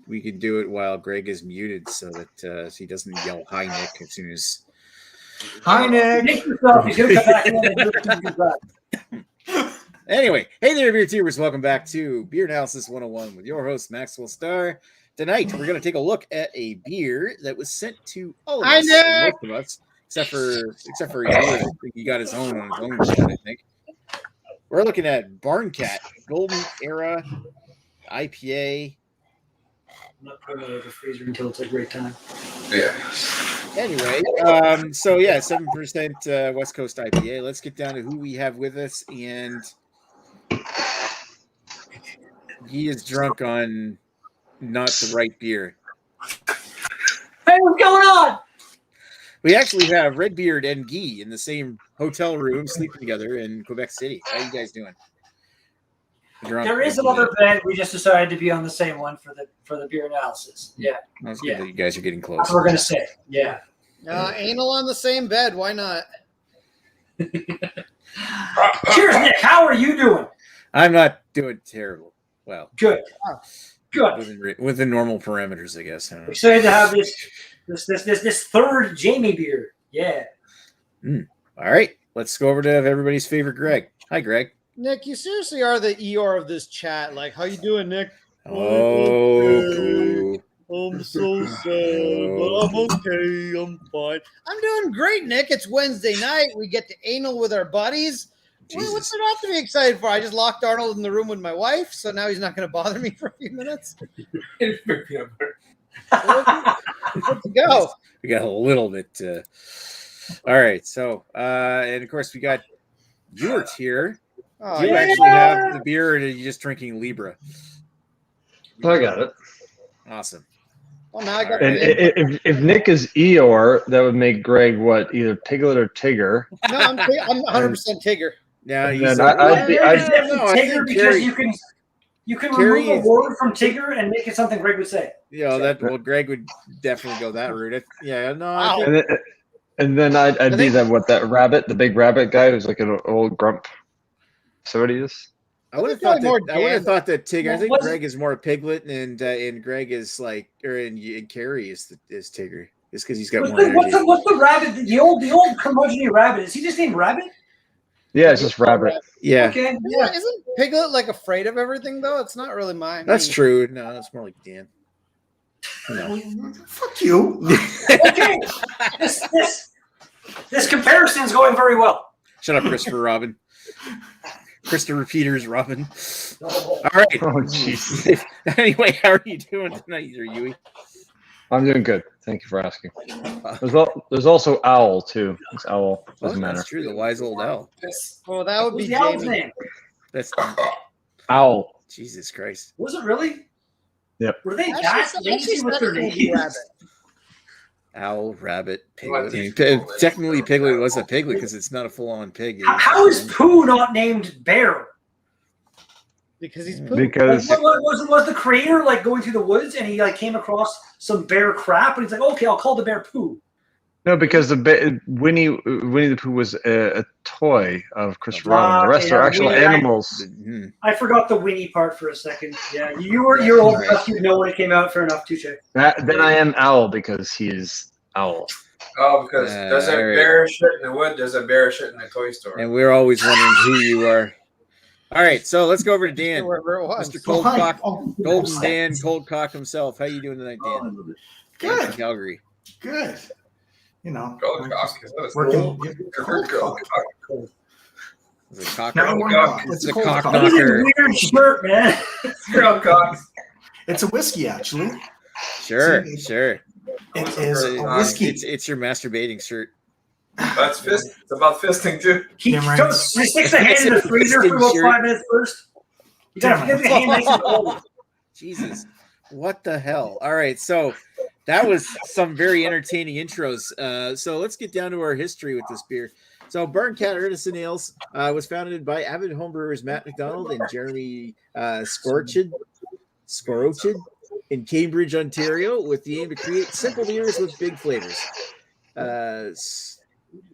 we can do it while Greg is muted so that he doesn't yell "Hi, Nick" as soon as. Hi, Nick. Nick yourself. He's gonna come back. Anyway, hey there, beer tubers. Welcome back to Beer Analysis 101 with your host Maxwell Starr. Tonight we're going to take a look at a beer that was sent to all of us, most of us, except for you. He got his own on his own phone, I think. We're looking at Barncat Golden Era IPA. I'm not putting it in the freezer until it's a great time. Yeah. Anyway, 7% West Coast IPA. Let's get down to who we have with us, and he is drunk on not the right beer. Hey, what's going on? We actually have Redbeard and Guy in the same hotel room, sleeping together in Quebec City. How you guys doing? There is another bed. We just decided to be on the same one for the beer analysis. Yeah. That's good that you guys are getting close. That's what we're gonna say. Yeah. Anal on the same bed. Why not? Cheers, Nick. How are you doing? I'm not doing terrible. Well, good. Good. Within normal parameters, I guess. Excited to have this third Jamie beer. Yeah. All right. Let's go over to everybody's favorite Greg. Hi, Greg. Nick, you seriously are the ER of this chat. Like, how you doing, Nick? Oh, I'm so sad, but I'm okay. I'm fine. I'm doing great, Nick. It's Wednesday night. We get to anal with our buddies. What's there not to be excited for? I just locked Arnold in the room with my wife, so now he's not going to bother me for a few minutes. Good to go. We got a little bit. All right. So, and of course, we got Ewart here. Do you actually have the beer, or are you just drinking Libra? I got it. Awesome. Well, now I got if Nick is Eeyore, that would make Greg what? Either Piglet or Tigger. No, I'm 100% Tigger. Yeah, I'd Tigger because you can Carrie remove a word from Tigger and make it something Greg would say. Yeah, Greg would definitely go that route. And then I'd be that rabbit, the big rabbit guy who's like an old grump. So what he is? I would have thought that Tigger. I think Greg is more a Piglet, and Greg is like, and Carrie is Tigger. It's because he's got more. What's the rabbit? The old curmudgeon rabbit. Is he just named Rabbit? Yeah, it's just Rabbit. Yeah. Okay. Yeah. Isn't Piglet like afraid of everything though? It's not really mine. That's true. No, that's more like Dan. No. Fuck you. Okay. This comparison is going very well. Shut up, Christopher Robin. Christopher Peters Robin. All right. Oh, jeez. Anyway, how are you doing tonight, Yui? I'm doing good. Thank you for asking. There's also Owl too. It's Owl. Doesn't matter. That's true. The wise old owl. Oh, that would be the owl's Jamie. name? That's Owl. Jesus Christ. Was it really? Yep. Were they that lazy with their names? Owl, rabbit, piglet. Technically, Piglet was a piglet because it's not a full-on pig. How is Pooh not named Bear? Because he's Pooh. Because was the creator like going through the woods and he like came across some bear crap and he's like, okay, I'll call the bear Pooh. no, because Winnie the Pooh was a toy of Christopher Robin. The rest are actual animals. I forgot the Winnie part for a second. Yeah, you're old enough to know when it came out. Fair enough, touche. Then I am Owl because he is Owl. Oh, because there's a bear shit in the wood, there's a bear shit in the toy store. And we're always wondering who you are. All right, so let's go over to Dan. Mr. Coldcock, Golden Dan, Coldcock himself. How you doing tonight, Dan? Good. From Calgary. Good. You know, Working. It's a cock. It's a cold cock cock. knocker. Weird shirt, man. It's a whiskey, actually. Sure. It is a whiskey. It's your masturbating shirt. That's fist. It's about fisting too. He sticks a hand in the freezer for about 5 minutes first. You gotta get the hand nice and cold. Jesus, what the hell? All right, so that was some very entertaining intros. So let's get down to our history with this beer. So Barncat Artisan Ales was founded by avid homebrewers Matt McDonald and Jeremy Skorchid in Cambridge, Ontario, with the aim to create simple beers with big flavors.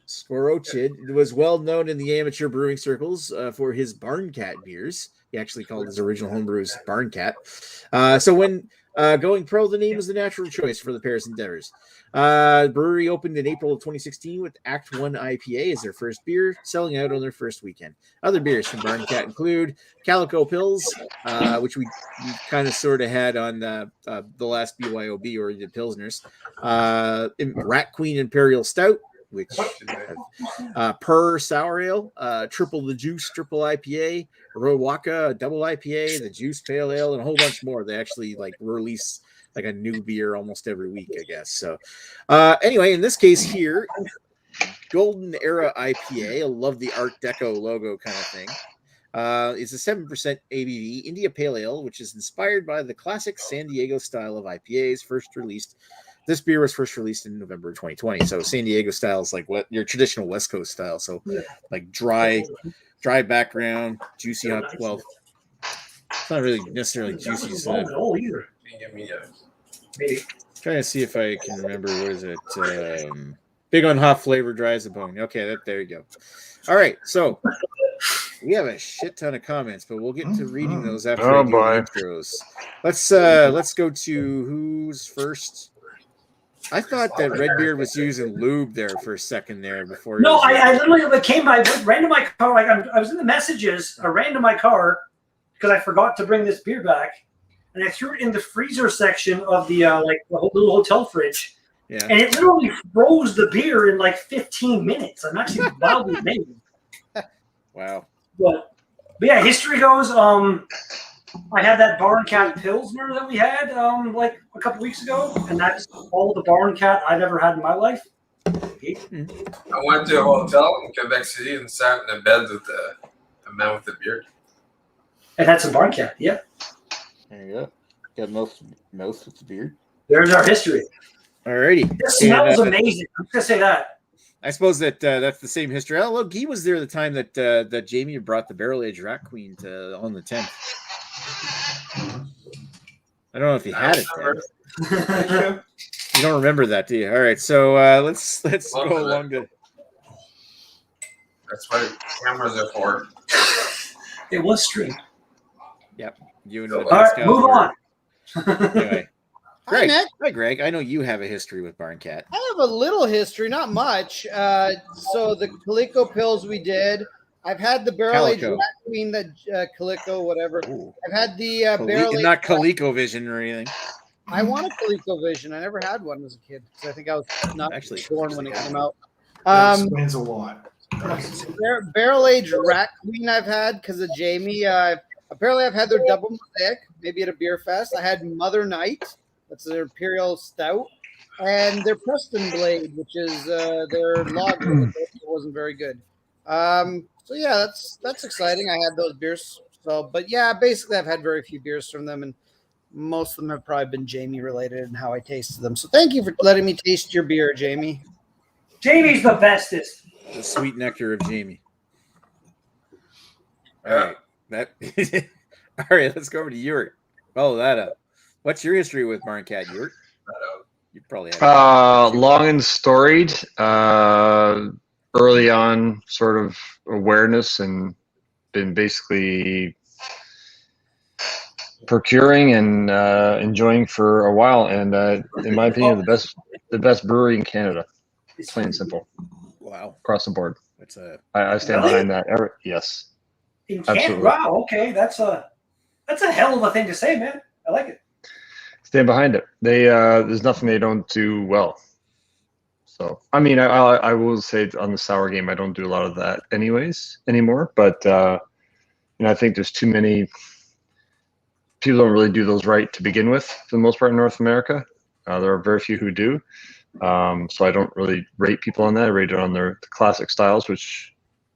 Skorchid was well known in the amateur brewing circles for his Barncat beers. He actually called his original homebrews Barncat. So when Going pro, the name is the natural choice for the Paris endeavors. Brewery opened in April of 2016 with Act 1 IPA as their first beer, selling out on their first weekend. Other beers from Barncat include Calico Pills, which we kind of sort of had on the last BYOB or the Pilsners. Rat Queen Imperial Stout, which Per Sour Ale, Triple the Juice Triple IPA, Rowaka Double IPA, the Juice Pale Ale, and a whole bunch more. They actually like release like a new beer almost every week, I guess. So anyway, in this case here, Golden Era IPA. I love the Art Deco logo kind of thing. It's a 7% ABV India Pale Ale, which is inspired by the classic San Diego style of IPAs first released. This beer was first released in November 2020. So San Diego style is like what your traditional West Coast style. So like dry background, juicy hop. Well, it's not really necessarily juicy. So Maybe. Trying to see if I can remember. What is it? Big on hop flavor, dry as a bone. Okay, there you go. All right, so we have a shit ton of comments, but we'll get to reading those after I do the intros. Let's go to who's first. I thought that Redbeard was using lube there for a second there before. No, I literally ran to my car. Like I was in the messages. I ran to my car because I forgot to bring this beer back, and I threw it in the freezer section of the the little hotel fridge. Yeah. And it literally froze the beer in like 15 minutes. I'm actually wildly amazed. Wow. But yeah, history goes. I had that Barncat Pilsner that we had like a couple weeks ago, and that's all the Barncat I've ever had in my life. I went to a hotel in Quebec City and sat in a bed with a man with a beard. It had some Barncat, yeah. There you go. Got mouse with the beard. There's our history. Alrighty. It smells amazing. I'm just gonna say that. I suppose that that's the same history. Oh, look, he was there the time that Jamie brought the barrel aged Rat Queen on the 10th. I don't know if he had it then. You don't remember that, do you? All right, so let's go along to. That's what cameras are for. It was streamed. Yep. You and all right, move on. Anyway. Greg. Hi, Nick. Hi, Greg. I know you have a history with Barncat. I have a little history, not much. So the Calico Pills we did. I've had the barrel-aged Rat Queen, the Calico, whatever. Ooh. I've had the barrel-aged... Not Calico Vision or anything. I want a Calico Vision. I never had one as a kid because I think I was not actually born when it came out. That explains a lot. Barrel-aged Rat Queen I've had because of Jamie. Apparently I've had their double mosaic, maybe at a beer fest. I had Mother Night. That's their Imperial Stout. And their Preston Blade, which is their lager. It wasn't very good. So yeah, that's exciting. I had those beers. So, but yeah, basically I've had very few beers from them, and most of them have probably been Jamie related and how I tasted them. So thank you for letting me taste your beer, Jamie. Jamie's the bestest. The sweet nectar of Jamie. All right. All right, let's go over to Uric. Follow that up. What's your history with Barncat, Uric? You probably have long and storied. Early on sort of awareness and been basically procuring and enjoying for a while. And in my opinion, the best brewery in Canada. Plain and simple. Wow. Across the board. I stand behind that. Yes. In Canada? Wow. Okay. That's a hell of a thing to say, man. I like it. Stand behind it. There's nothing they don't do well. So, I mean, I will say on the sour game, I don't do a lot of that anymore. But, I think there's too many people don't really do those right to begin with, for the most part in North America. There are very few who do. So I don't really rate people on that. I rate it on the classic styles,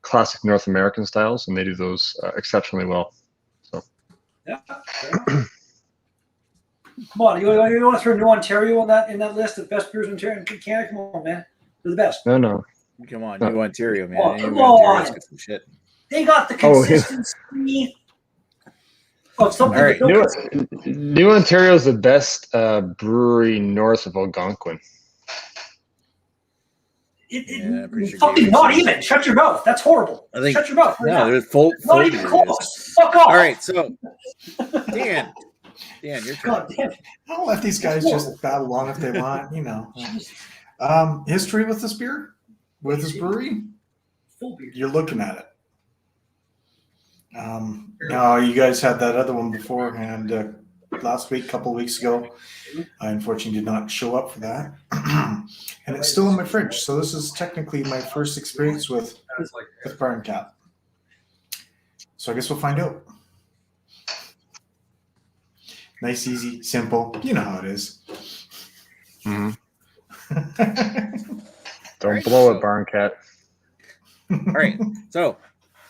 classic North American styles, and they do those exceptionally well. So. Yeah. Come on, you want to throw New Ontario in that list of best beers in Canada? Come on, man, they're the best. No. Come on, New Ontario, man. Oh, come on. Some shit. They got the consistency. Something. All right, New Ontario is the best brewery north of Algonquin. Fucking not even. Shut your mouth. That's horrible. Shut your mouth. No, they're full. Not even close. Fuck off. All right, so Dan, Dan, your turn. God damn it. I'll let these guys just battle on if they want, you know. History with this beer? With this brewery? Full beer. You're looking at it. No, you guys had that other one beforehand last week, a couple of weeks ago. I unfortunately did not show up for that. And it's still in my fridge. So this is technically my first experience with Barncat. So I guess we'll find out. Nice, easy, simple. You know how it is. Mm-hmm. Don't blow it, Barncat. All right. So,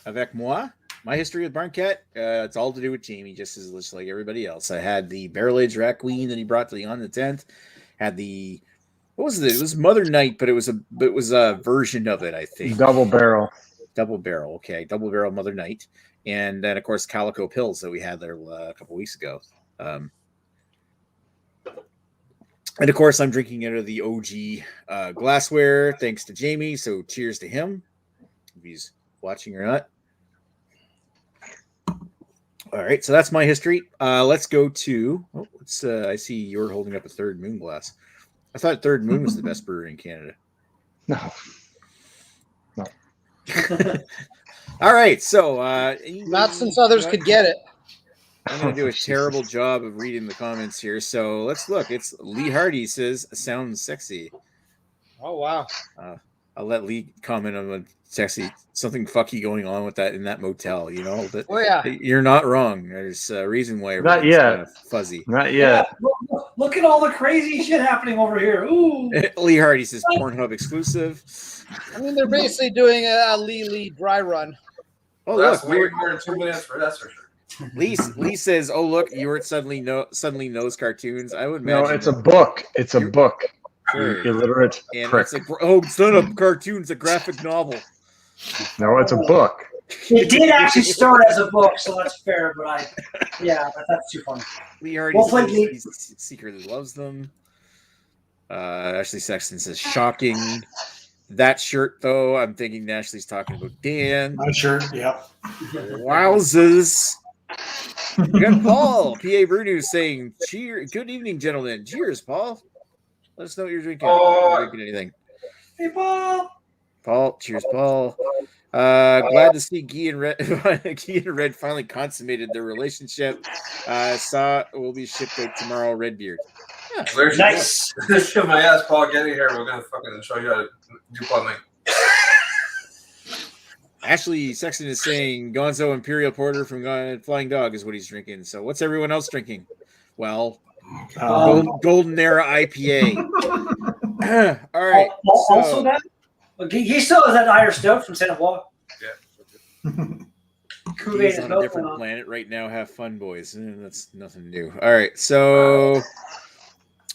avec moi, my history with Barncat, it's all to do with Jamie, just like everybody else. I had the barrel-aged Rat Queen that he brought to the On the 10th. Had the, what was it? It was Mother Night, but it was a version of it, I think. Double barrel. Okay. Double barrel Mother Night. And then, of course, Calico Pills that we had there a couple weeks ago. And of course, I'm drinking out of the OG glassware, thanks to Jamie. So cheers to him, if he's watching or not. All right, so that's my history. Let's go to. I see you're holding up a Third Moon glass. I thought Third Moon was the best brewery in Canada. No. All right, so not since others could get it. I'm going to do a terrible job of reading the comments here. So let's look. It's Lee Hardy says, sounds sexy. Oh, wow. I'll let Lee comment on the sexy, something fucky going on with that in that motel, you know? But you're not wrong. There's a reason why not yet. Kind of fuzzy. Not yet. Yeah, look at all the crazy shit happening over here. Ooh. Lee Hardy says Pornhub exclusive. I mean, they're basically doing a Lee dry run. Oh, that's look. way more than 2 minutes for that's for sure. Lee says, "Oh look, Ewart suddenly knows cartoons." I would imagine. No, it's a book. It's a book. Sure. Illiterate prick. It's not a cartoon. It's a graphic novel. No, it's a book. It did actually start as a book, so that's fair. But that's too funny. Lee Hardy he secretly loves them. Ashley Sexton says, "Shocking." That shirt, though, I'm thinking Ashley's talking about Dan. My shirt, yep. Wowzers. We got Paul, PA Bruno, saying, "Cheer, good evening, gentlemen. Cheers, Paul. Let us know what you're drinking. Oh. Drinking anything." Hey, Paul. Paul, cheers, Paul. Glad to see Guy and Red finally consummated their relationship. Saw it will be shipped out tomorrow. Redbeard. Yeah, nice. Shove my ass, Paul. Get in here. We're gonna fucking show you how to do plumbing. Ashley Sexton is saying Gonzo Imperial Porter from Flying Dog is what he's drinking. So what's everyone else drinking? Well, Golden Era IPA. All right. Also that? He still has that Irish Stout from Santa Blanca. Yeah. He's on a different planet right now. Have fun, boys. That's nothing new. All right. So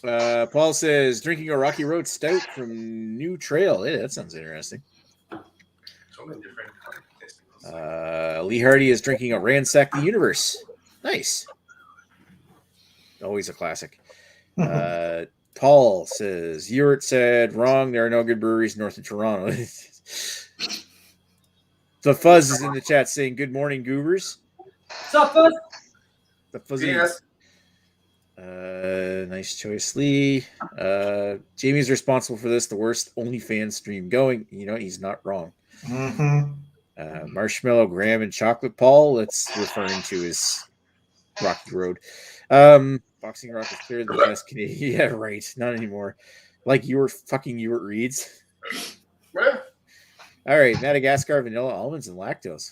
Paul says, drinking a Rocky Road Stout from New Trail. Yeah, that sounds interesting. Lee Hardy is drinking a Ransack the Universe. Nice. Always a classic. Paul says, Ewart said, wrong. There are no good breweries north of Toronto. The Fuzz is in the chat saying, good morning, goobers. What's up, Fuzz? The Fuzzy. Yes. Nice choice, Lee. Jamie's responsible for this. The worst OnlyFans stream going. You know, he's not wrong. Mm-hmm. Marshmallow, Graham, and Chocolate Paul. That's referring to his Rocky Road. Boxing Rock is clearly the best Canadian. Yeah, right. Not anymore. Like Ewart reads. Where? All right, Madagascar, vanilla, almonds, and lactose.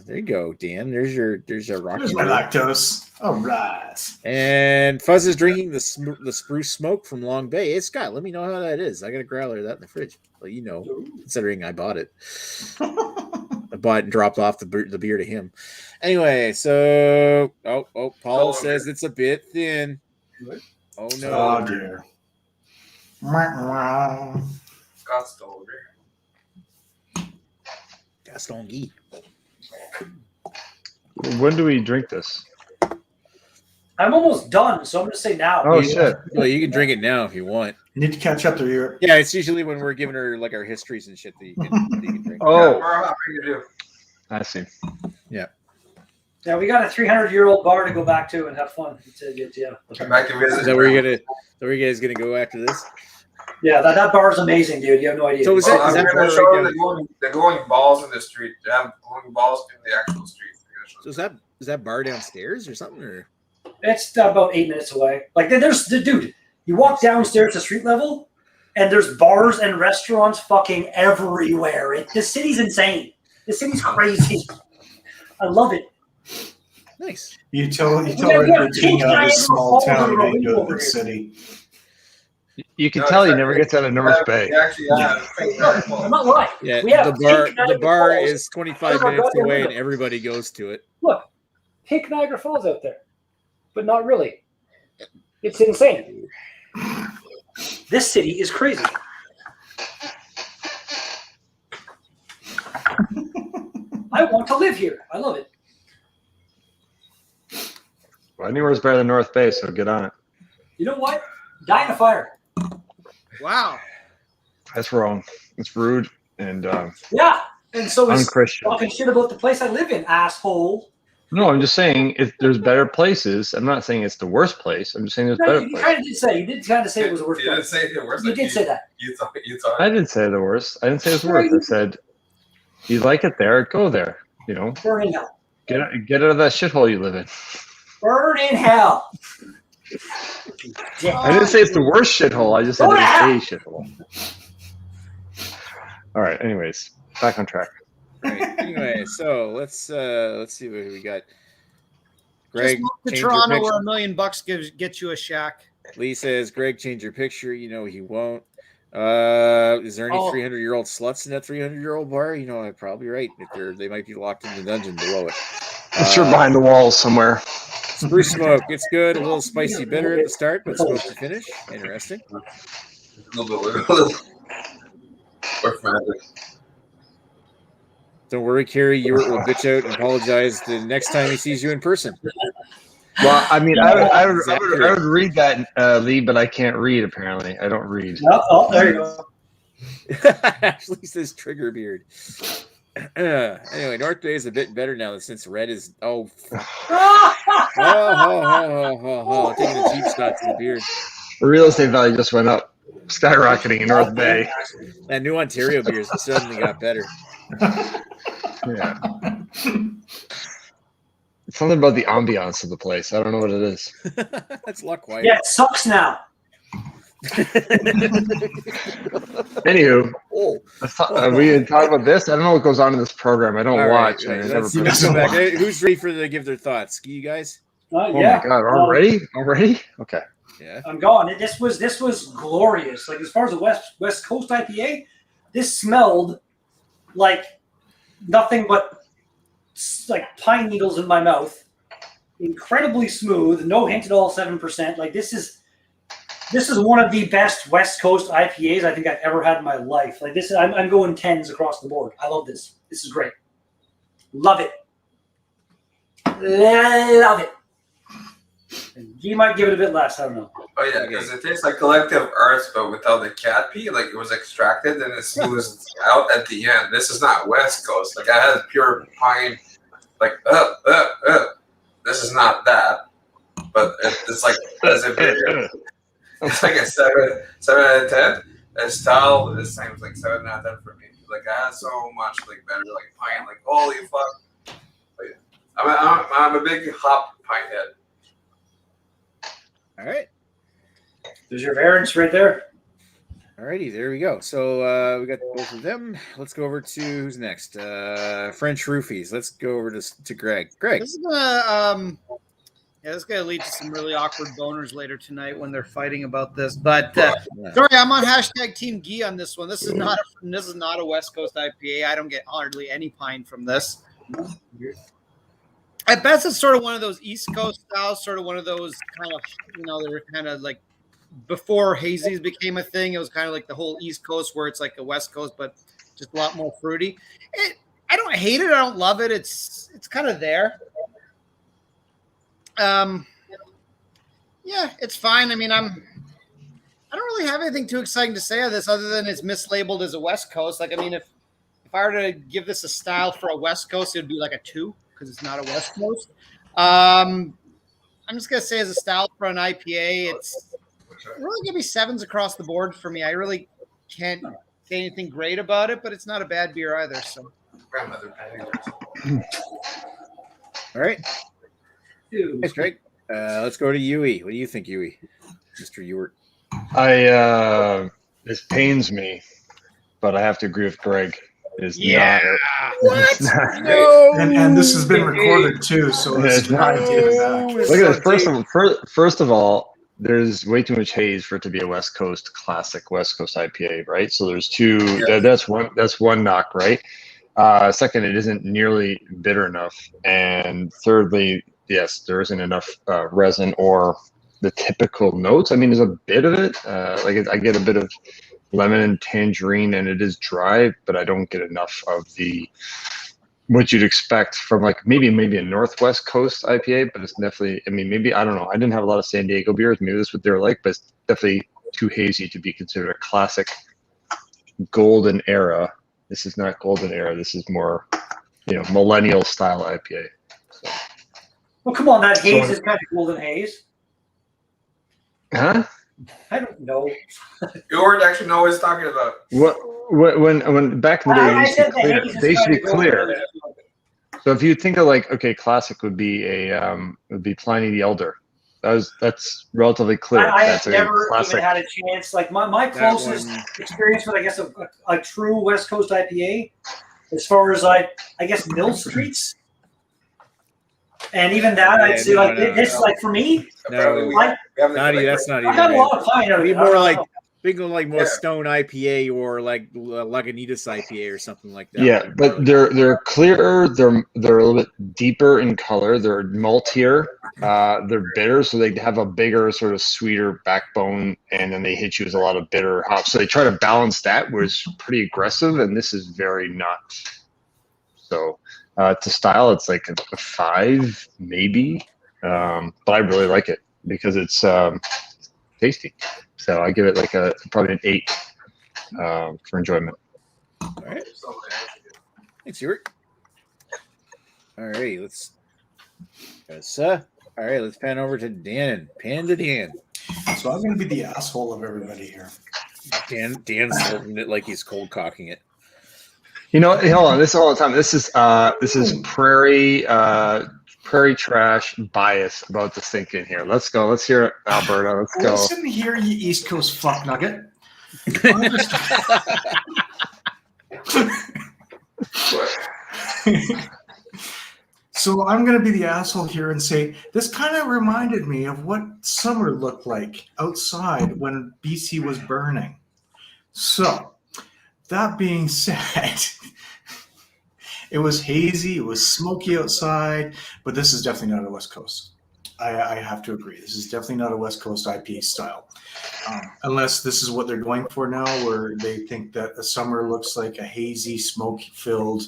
There you go, Dan. There's your Rocky. There's my lactose. All right. And Fuzz is drinking the spruce smoke from Long Bay. Hey, Scott, let me know how that is. I got a growler of that in the fridge. Well, you know, considering I bought it. I bought it and dropped off the beer to him. Anyway, so Paul says it's a bit thin. Oh no! Oh dear. Scott's still over here. Gaston Guy. When do we drink this? I'm almost done, so I'm going to say now. Oh, shit. Well, you can drink it now if you want. You need to catch up to your. Yeah, it's usually when we're giving her like our histories and shit that you can drink. Oh, We're happy to do. I see. Yeah. Yeah, we got a 300-year-old bar to go back to and have fun. Come back and visit. Is that where you guys gonna go after this? Yeah, that bar is amazing, dude. You have no idea. So is that I'm bar gonna show right them down? they're going balls in the street. They have going balls in the actual street. So is that bar downstairs or something? Or It's about 8 minutes away. Like there's the dude. You walk downstairs to street level, and there's bars and restaurants fucking everywhere. The city's insane. The city's crazy. I love it. nice. You tell Yeah, everybody King out of this small Niagara town Falls into a over big here. city. You can tell he never gets out of North Bay. Actually, I'm not lying. Yeah, We have the Niagara bar Falls. is 25 Over our minutes goddamn away, and window. everybody goes to it. Look, pink Niagara Falls out there, but not really. It's insane. This city is crazy. I want to live here. I love it. Well, anywhere's better than North Bay, so get on it. You know what? Die in a fire. Wow. That's wrong. It's rude and Yeah. And so is unchristian. talking shit about the place I live in, asshole. No, I'm just saying if there's better places. I'm not saying it's the worst place. I'm just saying there's No, better you places. kind of did say. You did kind of say it was the worst You didn't place. say the worst. You did say that. You thought. I didn't say the worst. I didn't say it's worst. I said you like it there, go there. You know, Burn in hell. get out of that shithole you live in. Burn in hell. I didn't say it's the worst shithole. I just said Go to it's a shithole. All right. Anyways, back on track. All right. Anyway, so let's see what we got. Just Greg, move to change your Toronto picture. where $1 million gets you a shack. Lee says, Greg, change your picture. You know he won't. Is there any 300-year-old sluts in that 300-year-old bar? You know, I'm probably right. If they might be locked in the dungeon below it. I'm sure behind the walls somewhere. Spruce smoke. It's good. A little spicy bitter at the start, but smoke to finish. Interesting. A little bit. Don't worry, Carrie. You will bitch out and apologize the next time he sees you in person. Well, I mean, I would read that, Lee, but I can't read, apparently. I don't read. Oh, there you go. Actually says trigger beard. Anyway, North Bay is a bit better now since red is taking the cheap shots in the beard. The real estate value just went up, skyrocketing in North Bay. That new Ontario beers suddenly got better. Yeah. It's something about the ambiance of the place. I don't know what it is. That's luck quiet. Yeah, it sucks now. Anywho, we didn't talk about this. I don't know what goes on in this program. I don't watch. Right. I Let's never come back. Hey, who's ready for to give their thoughts? You guys? Oh Yeah. my god, already? Okay. Yeah. I'm gone. This was glorious. Like as far as the West Coast IPA, this smelled like nothing but like pine needles in my mouth. Incredibly smooth, no hint at all. 7%. Like this is one of the best West Coast IPAs I think I've ever had in my life. Like this, I'm going 10s across the board. I love this. This is great. Love it. Love it. You might give it a bit less. I don't know. Oh yeah, because it tastes like Collective Arts, but without the cat pee. Like it was extracted and it smooths out at the end. This is not West Coast. Like I had pure pine. Like this is not that. But it's like it's like a 7 out of 10. The style is same like 7 out of 10 for me. Like I had so much like better like pine. Like holy fuck. Like, I'm a big hop pine head. All right. There's your variants right there. All righty, there we go. So we got both of them. Let's go over to who's next. French Roofies. Let's go over to Greg. Greg. This is gonna this is gonna lead to some really awkward boners later tonight when they're fighting about this. But sorry, I'm on hashtag Team Gee on this one. This is not a West Coast IPA. I don't get hardly any pine from this. At best, it's sort of one of those East Coast styles, sort of one of those kind of, they were kind of like before hazies became a thing. It was kind of like the whole East Coast where it's like the West Coast, but just a lot more fruity. I don't hate it. I don't love it. It's kind of there. Yeah, it's fine. I mean, I don't really have anything too exciting to say on this other than it's mislabeled as a West Coast. Like, I mean, if I were to give this a style for a West Coast, it would be like a 2. because it's not a West Coast. I'm just gonna say as a style for an IPA, it's really gonna be 7s across the board for me. I really can't say anything great about it, but it's not a bad beer either. So, Grandmother All right. Thanks, Greg. Let's go to Yui. What do you think, Yui? Mr. Ewart. This pains me, but I have to agree with Greg. It's yeah. What? No. And this has been recorded too, so It's not taken back. Look at this. First of all, there's way too much haze for it to be a West Coast classic West Coast IPA, right? So there's two. Yeah. That's one knock, right? Second, it isn't nearly bitter enough, and thirdly, yes, there isn't enough resin or the typical notes. I mean, there's a bit of it. I get a bit of lemon and tangerine, and it is dry, but I don't get enough of the what you'd expect from like maybe a Northwest Coast IPA, but it's definitely. I mean, maybe I don't know. I didn't have a lot of San Diego beers. Maybe that's what they're like, but it's definitely too hazy to be considered a classic golden era. This is not golden era. This is more, millennial style IPA. So. Well, come on, that haze is kind of golden haze. Huh? I don't know. You already actually know what he's talking about. When back in the day, they used to be clear. So if you think of classic would be Pliny the Elder. That's relatively clear. I've never even had a chance. Like my closest experience with, I guess, a true West Coast IPA, as far as I guess Mill Streets, and even that I'd say this like for me. No, that's not even. I got a lot of pine out of it. More like more Stone IPA or like Lagunitas IPA or something like that. Yeah, but they're clearer. They're a little bit deeper in color. They're maltier. They're bitter, so they have a bigger, sort of sweeter backbone, and then they hit you with a lot of bitter hops. So they try to balance that, where it's pretty aggressive, and this is very not. So to style, it's like a 5, maybe, but I really like it because it's tasty. So I give it like probably an 8 for enjoyment. All right. Thanks, Stuart. All right, let's pan over to Dan. Panda Dan. So I'm going to be the asshole of everybody here. Dan's holding it like he's cold cocking it. Hold on. This is all the time. This is prairie trash bias about to sink in here. Let's go. Let's hear it, Alberta. Let's go. Listen here, you East Coast fuck nugget. So I'm going to be the asshole here and say this kind of reminded me of what summer looked like outside when BC was burning. So that being said, it was hazy, it was smoky outside, but this is definitely not a West Coast. I have to agree. This is definitely not a West Coast IPA style. Unless this is what they're going for now, where they think that a summer looks like a hazy, smoke-filled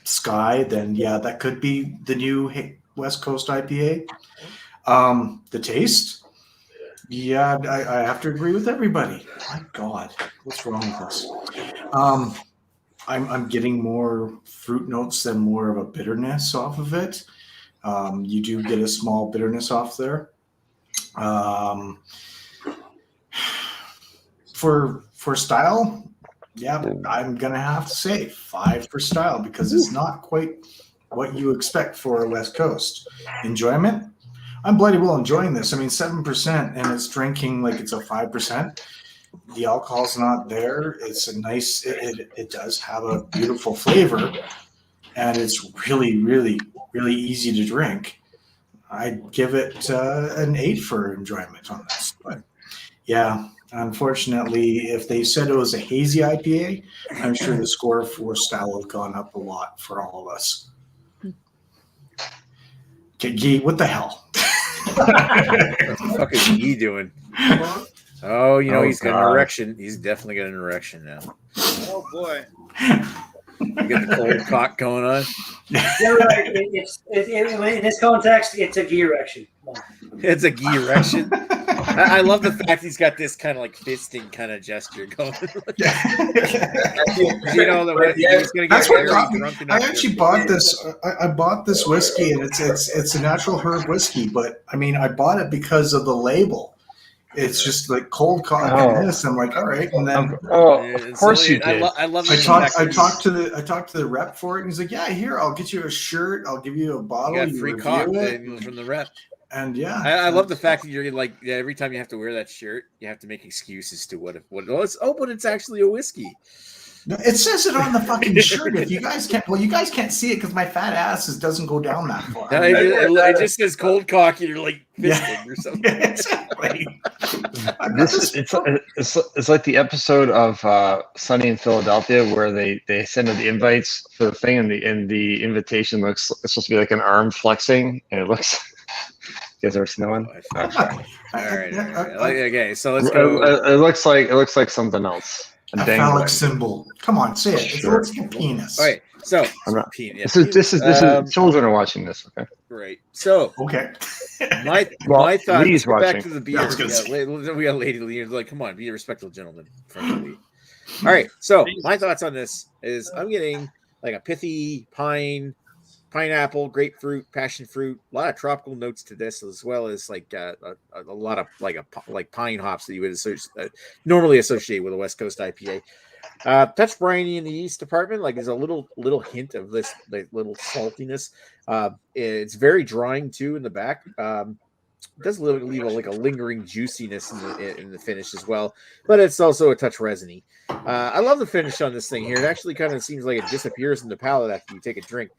sky, then yeah, that could be the new West Coast IPA. The taste, yeah, I have to agree with everybody. My God, what's wrong with us? I'm getting more fruit notes than more of a bitterness off of it. You do get a small bitterness off there. For style, yeah, I'm gonna have to say 5 for style because it's not quite what you expect for a West Coast. Enjoyment, I'm bloody well enjoying this. I mean, 7%, and it's drinking like it's a 5%. The alcohol's not there. It's a nice. It does have a beautiful flavor, and it's really, really, really easy to drink. I'd give it an 8 for enjoyment on this, but yeah. Unfortunately, if they said it was a hazy IPA, I'm sure the score for style would have gone up a lot for all of us. Okay, Guy, what the hell? What the fuck is he doing? Oh, he's got an erection. He's definitely got an erection now. Oh boy. You got the cold cock going on. You're right. In this context, it's a Guy erection. It's a Guy erection. I love the fact he's got this kind of like fisting kind of gesture going. You know, he's gonna get That's what very got me. drunk I enough actually to- bought this. I bought this whiskey, and it's a natural herb whiskey. But I mean, I bought it because of the label. It's just like cold cock and this. I'm like, all right, and then Of course you I did. love I the talked fact to the rep for it, and he's like, yeah, here, I'll get you a shirt, I'll give you a you bottle, got you free review cock it, from the rep. and yeah, I love the fact that you're like every time you have to wear that shirt, you have to make excuses to what it was. Oh, but it's actually a whiskey. No, it says it on the fucking shirt. If you guys can't, you guys can't see it because my fat ass doesn't go down that far. No, it just says cold cock, and you're like fisting or something. Yeah, exactly. It's like the episode of Sunny in Philadelphia where they send out the invites for the thing, and the invitation looks it's supposed to be like an arm flexing, and it looks. You guys ever seen that one? All right. Okay, so let's go. It looks like something else. A phallic symbol. Come on, say it. Sure. It's like a penis. All right, so I'm not- penis. This is children are watching this. Okay. Right. So Okay. my thought. Lee's Let's go back watching. to the beer. Yeah, I was gonna say. We got Lady Lee. Like, come on, be a respectful gentleman. All right. So my thoughts on this is I'm getting like a pithy pineapple, grapefruit, passion fruit, a lot of tropical notes to this, as well as like a lot of like pine hops that you would normally associate with a West Coast IPA. Touch briny in the yeast department, like there's a little hint of this like little saltiness. It's very drying too in the back. It does leave like a lingering juiciness in the finish as well, but it's also a touch resiny. I love the finish on this thing here. It actually kind of seems like it disappears in the palate after you take a drink.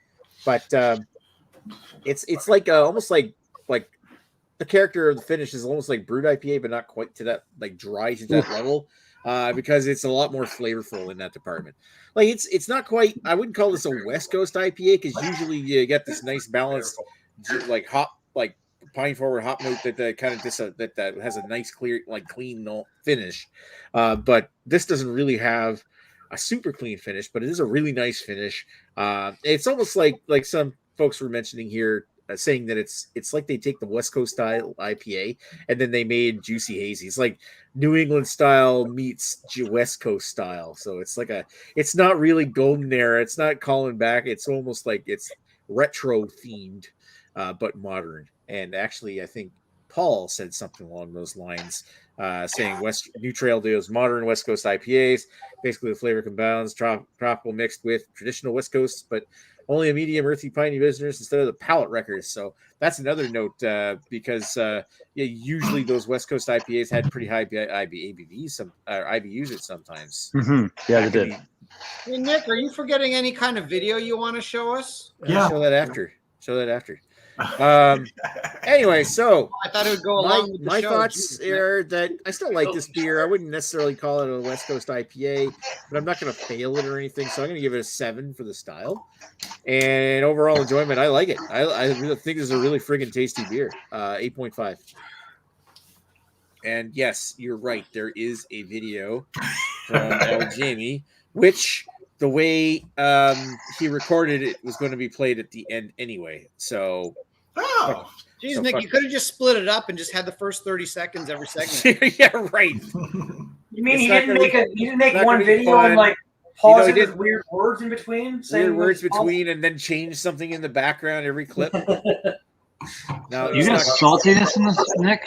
But it's like almost like the character of the finish is almost like brewed IPA, but not quite to that like dry to that level, because it's a lot more flavorful in that department. Like it's not quite. I wouldn't call this a West Coast IPA because usually you get this nice balanced like hop like pine forward hop note that kind of that has a nice clear like clean finish, but this doesn't really have a super clean finish, but it is a really nice finish. It's almost like some folks were mentioning here, saying that it's like they take the West Coast style IPA and then they made juicy hazy. It's like New England style meets West Coast style. So it's not really golden era. It's not calling back. It's almost like it's retro themed, but modern. And actually, I think Paul said something along those lines, saying New Trail Deals modern West Coast IPAs. Basically, the flavor combines tropical mixed with traditional West Coast, but only a medium earthy piney business instead of the palate wreckers. So that's another note, because usually those West Coast IPAs had pretty high ABVs, IBUs sometimes. Mm-hmm. Yeah, they did. Hey, Nick, are you forgetting any kind of video you want to show us? Yeah. Show that after. Anyway, so I thought it would go along with the my show. thoughts Jeez, are that I still like this beer. I wouldn't necessarily call it a West Coast IPA, but I'm not going to fail it or anything. So I'm going to give it a 7 for the style and overall enjoyment. I like it. I really think this is a really friggin' tasty beer. 8.5. And yes, you're right. There is a video from Jamie, which the way he recorded it was going to be played at the end anyway. So, Jeez, So Nick, fuck- you could have just split it up and just had the first 30 seconds every segment. yeah, right. You mean It's he not didn't gonna make be- he didn't make not one gonna be video fun. and like pause he it with did- weird words in between? saying Weird words what's between, and then change something in the background every clip. No, You it's got not- saltiness in this, Nick?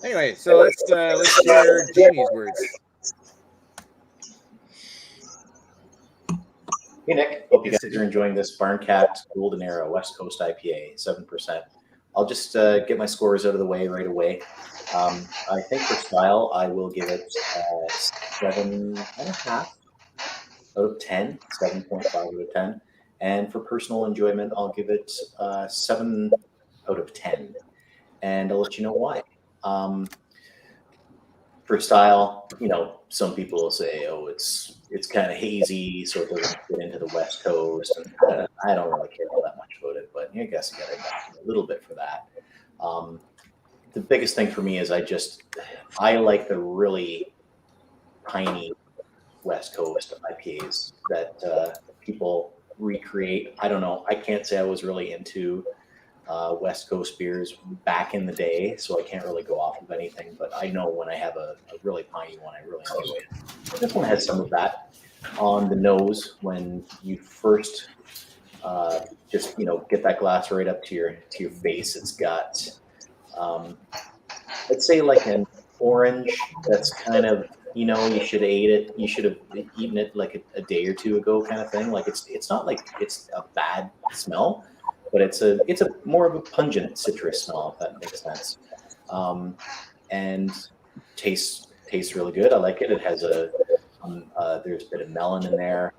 Anyway, so let's share Jamie's words. Hey Nick, hope you guys are enjoying this Barncat Golden Era West Coast IPA, 7%. I'll just get my scores out of the way right away. I think for style, I will give it 7.5 out of 10, 7.5 out of 10. And for personal enjoyment, I'll give it 7 out of 10. And I'll let you know why. For style, some people will say, oh, it's kind of hazy, so it doesn't get into the West Coast. And, I don't really care all that much about it, but I guess you got to a little bit for that. The biggest thing for me is I like the really piney West Coast IPAs that people recreate. I don't know. I can't say I was really into West Coast beers back in the day, so I can't really go off of anything. But I know when I have a really piney one, I really enjoy it. This one has some of that on the nose when you first just get that glass right up to your face. It's got let's say like an orange that's kind of you should have ate it. You should have eaten it like a day or two ago, kind of thing. Like it's not like it's a bad smell, but it's a more of a pungent citrus smell, if that makes sense. And tastes really good. I like it. It has there's a bit of melon in there.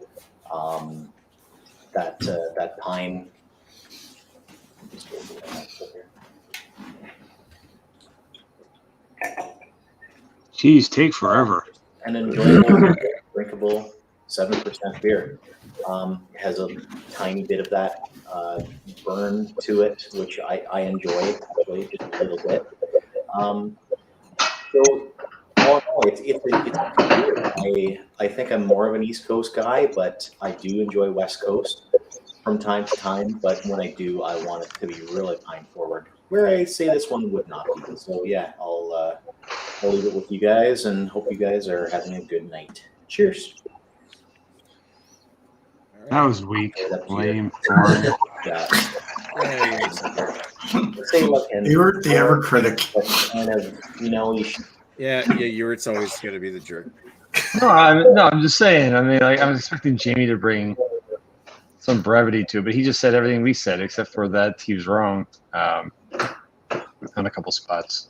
That pine. Jeez, take forever. An enjoyable, drinkable 7% beer. Has a tiny bit of that burn to it, which I enjoy actually just a little bit. So all in all, it's a beer. I think I'm more of an East Coast guy, but I do enjoy West Coast from time to time. But when I do, I want it to be really pine forward, where I say this one would not be. So yeah, I'll leave it with you guys and hope you guys are having a good night. Cheers. That was weak. Lame. Boring. Yeah. You're the ever critic. Kind of, you should. Yeah, Uritz's always going to be the jerk. No, I'm just saying. I mean, like, I was expecting Jamie to bring some brevity to it, but he just said everything we said, except for that he was wrong on a couple spots.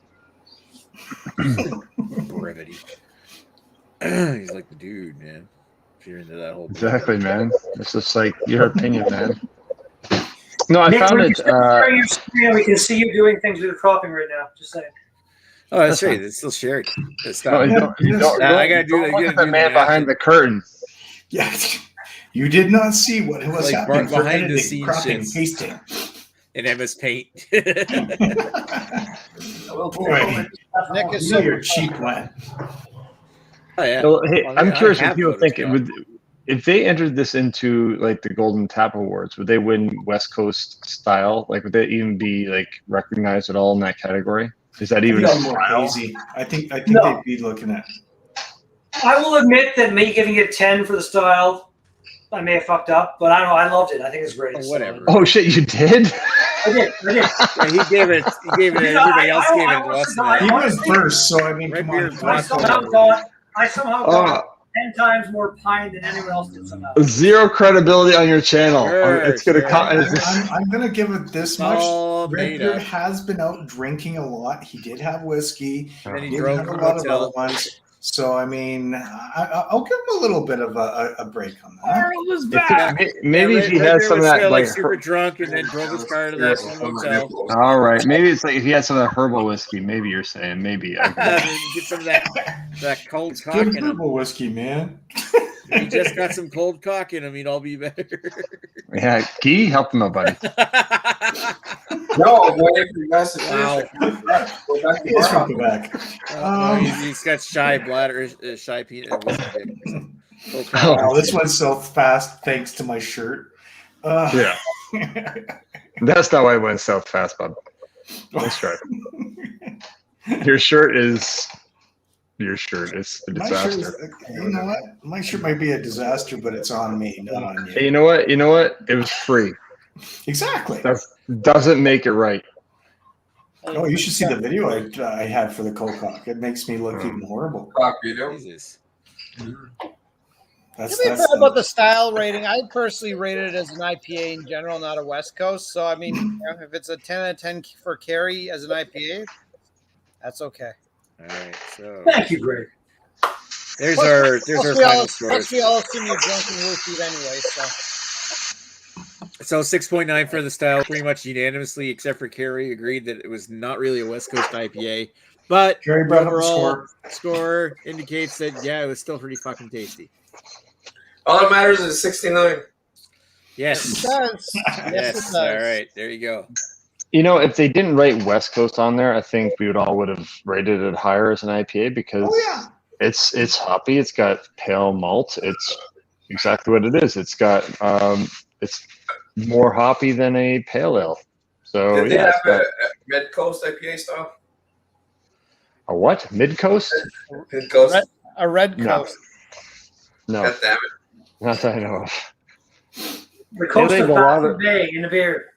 Brevity. He's like the dude, man. If you're into that whole Exactly, man. It's just like your opinion, man. No, I Nick, found when it. you share your screen, we can see you doing things with the cropping right now. Just saying. Oh, that's right. It's still shared. It's No, not. I gotta do look at the do man the behind the curtain. Yes. You did not see what was Like happening for behind the editing, scenes cropping, shits. pasting. in MS Paint. Boy, Nick is you know so you're cheap, man. Oh yeah. Well, hey, Well, I'm I curious have what people photos, think. John. If they entered this into like the Golden Tap Awards, would they win West Coast style? Like, would they even be like recognized at all in that category? Is that even a More style? hazy. I think No. they'd be looking at. I will admit that me giving it 10 for the style, I may have fucked up, but I don't know. I loved it. I think it's great. Oh, whatever. Oh shit, you did? I did. Yeah, he gave it. Everybody else gave it less than He that. was first, so I mean, Red come Beard on. I somehow got 10 times more pine than anyone else did somehow. Zero credibility on your channel. Sure, It's gonna sure. come. I'm gonna give it this much. all made Redbeard up. has been out drinking a lot. He did have whiskey. And then he He did drove have to a the lot of hotel. other ones. So I mean, I'll give him a little bit of a break on that. was Maybe if he Red had Beard some of was that still, like. super drunk and then drove his car to that one hotel. All right, maybe it's like if he had some of that herbal whiskey. Maybe you're saying maybe. And get some of that cold cock Good in him. herbal whiskey, man. He just got some cold cock in him. He'd all be better. Yeah, Key, help him out, buddy. No, I'm waiting for you guys to Wow. finish. Go back to He is from Barncat. Quebec. No, he's got shy bladder, shy penis. Cold cock. Oh. Wow, this went so fast thanks to my shirt. Yeah, that's not why it went so fast, bud. Nice try. Your shirt is a My shirt disaster. is, you know what? My shirt might be a disaster, but it's on me, not on Hey, you. you know what? You know what? It was free. Exactly. Doesn't make it right. Oh, you should see the video I had for the cock. It makes me look even horrible. Rock video. Jesus. That's To be fair about the style rating, I personally rated it as an IPA in general, not a West Coast. So I mean, if it's a 10 out of 10 for Carrie as an IPA, that's okay. All right. So Thank you, Greg. there's our final Plus scores. we all assume you're drunk and roofied anyway. So 6.9 for the style, pretty much unanimously, except for Carrie, agreed that it was not really a West Coast IPA. But Carrie the brought up the overall score. score indicates that it was still pretty fucking tasty. All that matters is 69. Yes. It does. Yes, it Yes. does. All right. There you go. You know, if they didn't write West Coast on there, I think we would have rated it higher as an IPA because Oh yeah. it's hoppy. It's got pale malt. It's exactly what it is. It's got it's more hoppy than a pale ale. So Did they yeah, have a Mid Coast IPA style? a what? Mid Coast? Mid Coast. A red No. coast. No, God damn it. not that I know of. The coast of label a lot Baffin of- Bay in the beer.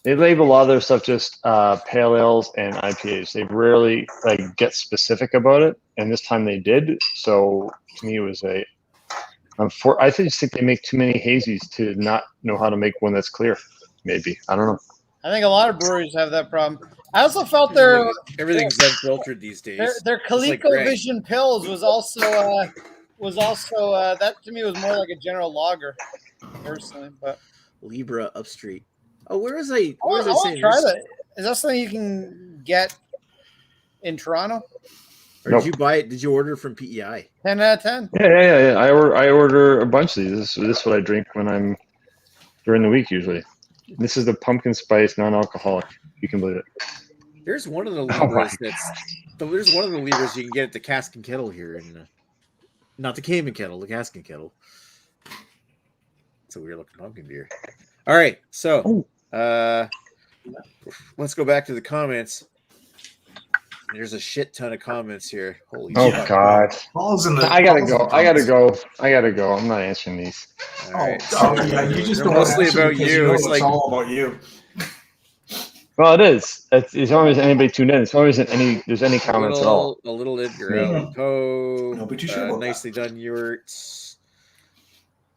They label a lot of their stuff just pale ales and IPAs. They rarely get specific about it, and this time they did. So to me, it was I just think they make too many hazies to not know how to make one that's clear. Maybe, I don't know. I think a lot of breweries have that problem. I also felt their Everything's unfiltered these days. their like ColecoVision pills was also that to me was more like a general lager, personally. But Libra Upstreet. Oh, where was I? I What was I want saying? to try that. Is that something you can get in Toronto? Or Nope. did you buy it? Did you order from PEI? 10 out of 10. Yeah. I order a bunch of these. This is what I drink when I'm during the week usually. This is the pumpkin spice non-alcoholic. You can believe it. There's one of the Oh my Libras there's one of the Libras you can get at the Cask and Kettle here in not the Cayman Kettle, the Cask and Kettle. It's a weird looking pumpkin beer. All right, so let's go back to the comments. There's a shit ton of comments here. Holy Oh shit. God! Paul's in the. I gotta go. Paul's in the I gotta go. I'm not answering these. All Oh, right. yeah, you just They're don't mostly answer about because you. know It's like all about you. Well, it is. It's always anybody tuned in. It's always there's any comments at all. a little Edgar Yeah. Allan Poe. No, but you sure about nicely done, Yurt.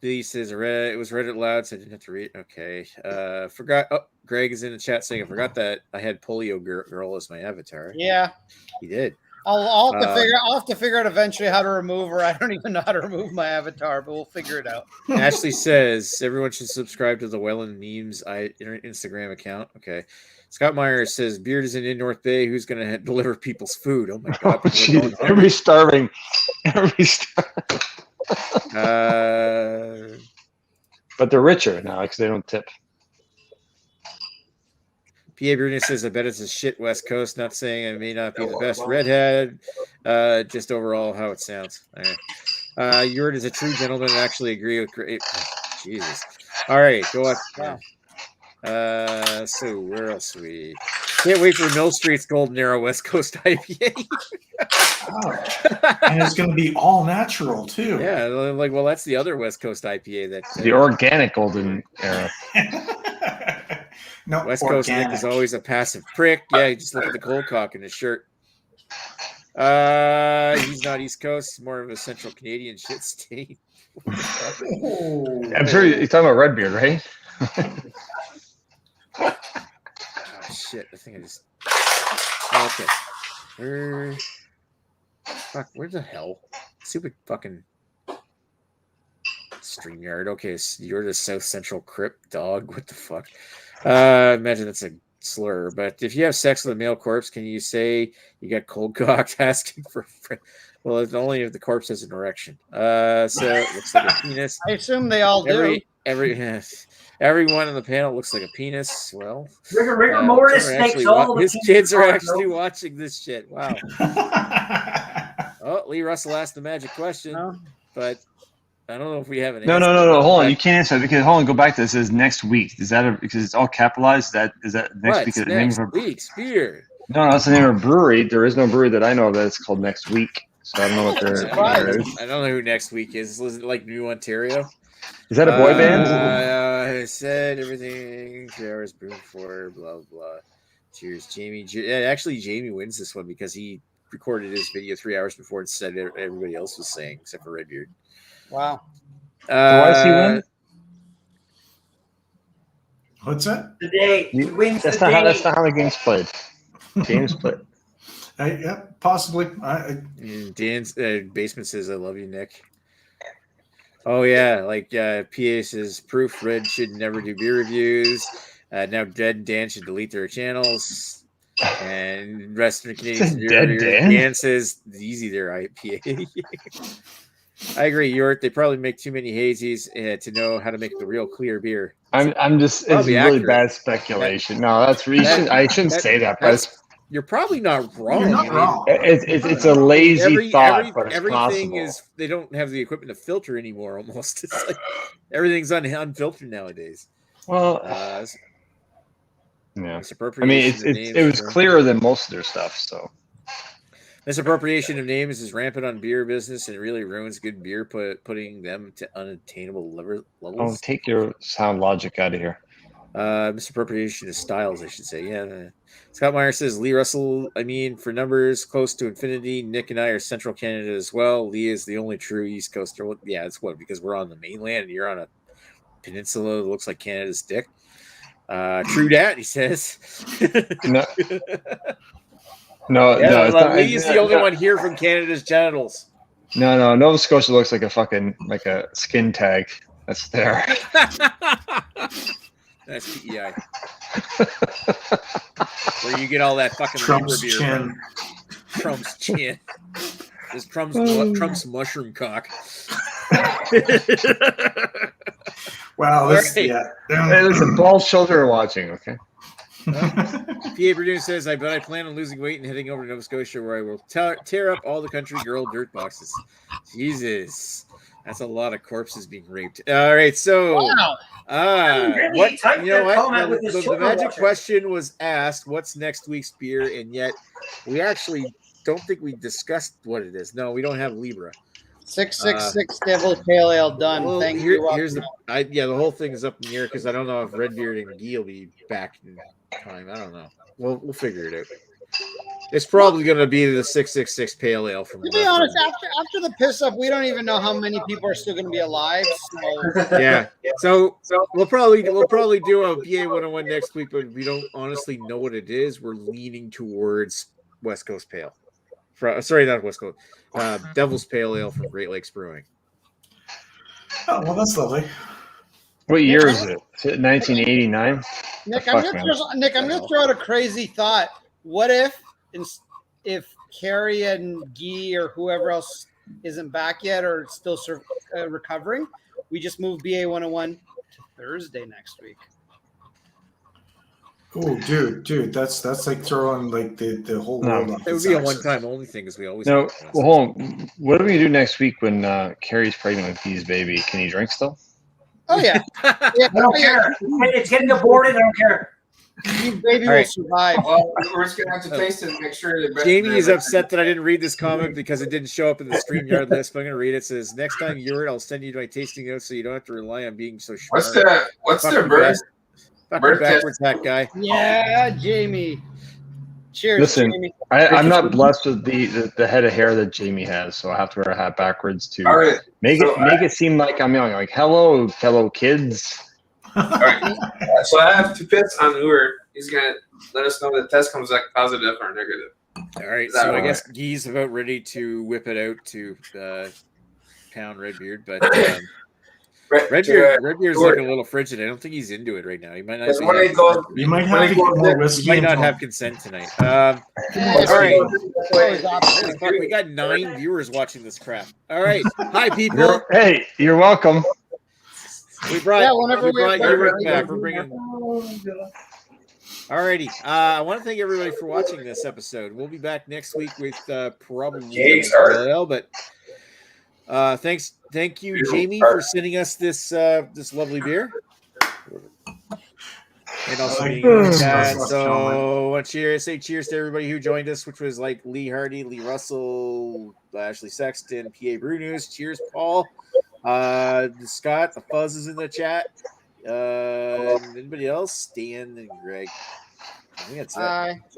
Lee says it was read it loud, so I didn't have to read. Okay. Forgot. Oh, Greg is in the chat saying I forgot that I had Polio Girl as my avatar. Yeah. He did. I'll have to figure out eventually how to remove her. I don't even know how to remove my avatar, but we'll figure it out. Ashley says everyone should subscribe to the Welland Memes Instagram account. Okay. Scott Myers says Beard is in North Bay. Who's going to deliver people's food? Oh my God! Oh, geez. Everybody's starving. But they're richer now because they don't tip. P.A. Bruno says, I bet it's a shit West Coast. Not saying it may not be the best redhead. Just overall how it sounds. All right. Yurt is a true gentleman and actually agree with great. Jesus. All right. Go on. So where else we can't wait for Mill Street's Golden Arrow West Coast IPA. And it's going to be all natural too. Yeah, like that's the other West Coast IPA that the organic Golden Arrow. No, West Coast Nick is always a passive prick. Yeah, you just look at the cold cock in his shirt. He's not East Coast, more of a Central Canadian shit state. I'm sure you're talking about Redbeard, right? Oh shit! I think I just. Okay. Where the hell? Stupid fucking StreamYard. Okay, so you're the South Central Crypt dog. What the fuck? Imagine that's a slur. But if you have sex with a male corpse, can you say you got cold cocked asking for a friend? Well, it's only if the corpse has an erection. So it looks like a penis. I assume they all do. Everyone on the panel looks like a penis. Well, rigor mortis makes all the his kids are actually watching this shit. Wow. Oh, Lee Russell asked the magic question, but I don't know if we have an answer. No. Hold on, you can't answer that because go back to this. It says next week. Is that because it's all capitalized? Is that next week? Next week's beer. No, that's the name of a brewery. There is no brewery that I know of that's called Next Week. So I don't know what they're. I don't know who Next Week is. Is it like New Ontario? Is that a boy band? I said everything. 3 hours brewing for blah blah. Cheers, Jamie. Actually, Jamie wins this one because he recorded his video 3 hours before and said everybody else was saying except for Redbeard. Wow. Why does he win? What's that? The day he wins. That's not how the game's played. Games played. Yeah, possibly. Dan's basement says, "I love you, Nick." Oh yeah, like PA says, proof Red should never do beer reviews. Now Dead and Dan should delete their channels. And Western Canadian Dan says, easy there, IPA. I agree, Yurt. They probably make too many hazies to know how to make the real clear beer. I'm just it's really accurate. bad speculation. No, that's reason I shouldn't say that, but you're probably not wrong. You're not wrong. It's a lazy thought, but it's everything possible. is they don't have the equipment to filter anymore. Almost, it's like everything's unfiltered nowadays. Well, Yeah. Misappropriation I mean, of names it was is clearer than most of their stuff. So misappropriation of names is rampant on beer business, and it really ruins good beer, putting them to unattainable oh, levels. take your sound logic out of here. Misappropriation of styles, I should say. Yeah. Scott Meyer says Lee Russell. I mean, for numbers close to infinity, Nick and I are Central Canada as well. Lee is the only true East Coaster. Well, yeah, it's what, because we're on the mainland and you're on a peninsula that looks like Canada's dick. True that, he says. No, no, Yeah, no. It's not, Lee is the only one here from Canada's genitals. No. Nova Scotia looks like a skin tag that's there. That's PEI. Where you get all that fucking Trump's beer chin. From. Trump's chin. This Trump's mushroom cock. Wow, this Right. yeah. Hey, listen, bald shoulder watching. Okay. PA Purdue says, I plan on losing weight and heading over to Nova Scotia where I will tear up all the country girl dirt boxes. Jesus. That's a lot of corpses being raped. All right, so Wow. Really typed you know that what? comment with his The shoulder magic watcher. question was asked, what's next week's beer? And yet we actually don't think we discussed what it is. No, we don't have Libra. 666 Devil Pale Ale done. Well, Thank you. here's the whole thing is up in the air because I don't know if Redbeard and Guy will be back in time. I don't know. We'll figure it out. It's probably going to be the 666 Pale Ale from. To be honest, after the piss up, we don't even know how many people are still going to be alive. So Yeah. So we'll probably do a BA 101 next week, but we don't honestly know what it is. We're leaning towards West Coast Pale. Sorry, not West Coast. Devil's Pale Ale from Great Lakes Brewing. Oh, well, that's lovely. What year is it? Is it 1989? Nick, The I'm fuck, going to throw out a crazy thought. What if Carrie and Guy or whoever else isn't back yet or still recovering, we just move BA 101 to Thursday next week? Oh, dude, that's like throwing like the whole No. world off. It would its be a axis. one-time only thing, as we always. No. do. Well, hold on. What are we gonna do next week when Carrie's pregnant with Guy's baby? Can he drink still? Oh, yeah. Yeah, I don't care. It's getting aborted. I don't care. Guy's baby All will right. survive. Well, we're just gonna have to taste it and make sure that Jamie is upset that I didn't read this comment because it didn't show up in the StreamYard list, but I'm going to read it. It says, next time you're it, I'll send you my tasting notes so you don't have to rely on being so smart. What's Fuck their you, birth? Fucking birth backwards hat guy. Yeah, Jamie. Cheers, Listen, Jamie. I'm not blessed with the head of hair that Jamie has, so I have to wear a hat backwards to All right. make So it seem like I'm young. Like, hello, fellow kids. All right. So I have 2 pits on Uber. He's gonna let us know if the test comes back positive or negative. All right, Is that so I right? guess Guy's about ready to whip it out to pound Redbeard, but Redbeard's looking a little frigid. I don't think he's into it right now. He might not. Because when he goes, You might have to get more whiskey. He might not involved. have consent tonight. Yeah, All right. always opposite. Holy fuck, we got 9 viewers watching this crap. All right, hi people. Hey, you're welcome. We brought whenever we have Uric back. Redbeard. We're bringing. Alrighty. I want to thank everybody for watching this episode. We'll be back next week with probably James Hart. LL, but thank you, Jamie, for sending us this lovely beer. And also, so I want to say cheers to everybody who joined us, which was like Lee Hardy, Lee Russell, Ashley Sexton, PA Brew News. Cheers, Paul. Scott, the Fuzz is in the chat. Anybody else? Dan and Greg. I think that's it.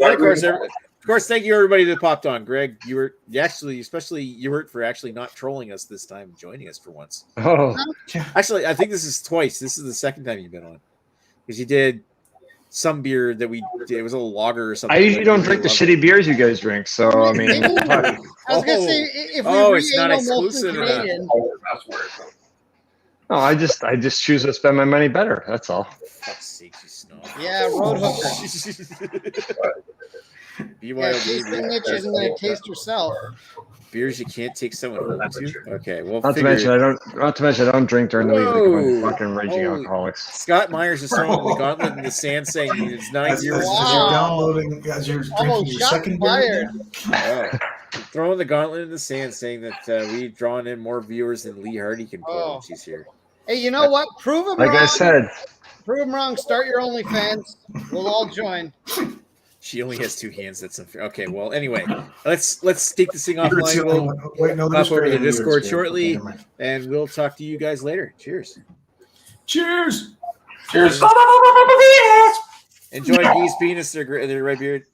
And of course, thank you everybody that popped on. Greg, especially Ewert for actually not trolling us this time, joining us for once. Oh, Actually, I think this is twice. This is the second time you've been on because you did some beer that we did. It was a lager or something. I usually don't drink the shitty beers you guys drink, so I mean, I was gonna say if we it's not exclusive. Canadian, That's weird. no, I just choose to spend my money better. That's all. Fuck's sake, you snob. yeah, road hooker. Yeah, tasting Mitch isn't gonna taste yourself. Beers you can't take someone home to. Okay, well, Not to mention, I don't drink during the week like I'm fucking raging Holy- alcoholics. Scott Myers is throwing the gauntlet in the sand, saying he needs 9 As viewers. you're Wow. downloading, as you're drinking Almost your shot second fired. beer. Oh. Throwing the gauntlet in the sand, saying that we've drawn in more viewers than Lee Hardy can pull when she's here. Hey, you know what? Prove him Like wrong. I said, Prove them wrong. Start your OnlyFans. We'll all join. She only has 2 hands. That's unfair. Okay, well, anyway, let's take this thing You're offline. the only one. Wait, no, there's Pop over to the Fran. You're Discord Fran. shortly, Okay, never mind. and we'll talk to you guys later. Cheers. Cheers. Cheers. Enjoy Gee's penis, their red beard.